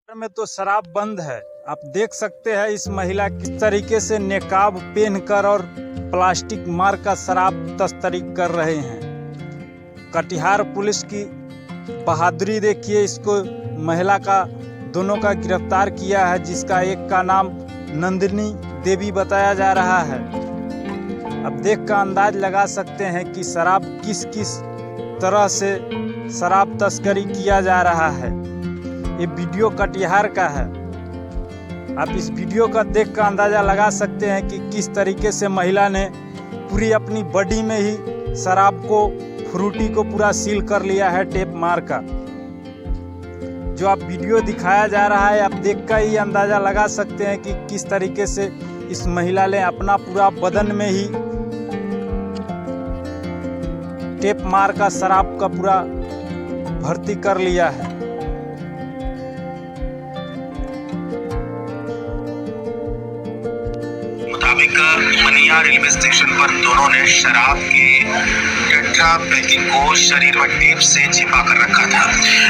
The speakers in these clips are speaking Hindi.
में तो शराब बंद है। आप देख सकते हैं इस महिला किस तरीके से नेकाब पहनकर और प्लास्टिक मार का शराब तस्करी कर रहे हैं। कटिहार पुलिस की बहादुरी देखिए। इसको महिला का दोनों का गिरफ्तार किया है, जिसका एक का नाम नंदिनी देवी बताया जा रहा है। अब देख कर अंदाज लगा सकते हैं कि शराब किस किस तरह से शराब तस्करी किया जा रहा है। ये वीडियो कटिहार का है। आप इस वीडियो का देख कर अंदाज़ा लगा सकते हैं कि किस तरीके से महिला ने पूरी अपनी बॉडी में ही शराब को, फ्रूटी को पूरा सील कर लिया है टेप मार का। जो आप वीडियो दिखाया जा रहा है, आप देख कर ही अंदाज़ा लगा सकते हैं कि किस तरीके से इस महिला ने अपना पूरा बदन में ही टेप मार का शराब का पूरा भर्ती कर लिया है। मुताबिक मनिया रेलवे स्टेशन पर दोनों ने शराब की टेट्रा पैकिंग को शरीर में टेप से छिपा कर रखा था।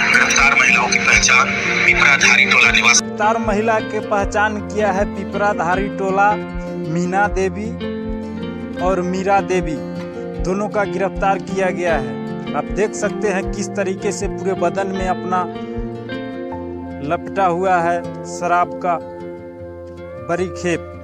गिरफ्तार महिलाओं की पहचान पिपराधारी टोला निवासी गिरफ्तार महिला के पहचान किया है पिपराधारी टोला मीना देवी और मीरा देवी, दोनों का गिरफ्तार किया गया है। आप देख सकते हैं किस तरीके से पूरे बदन में अपना लपटा हुआ है शराब का बड़ी खेप।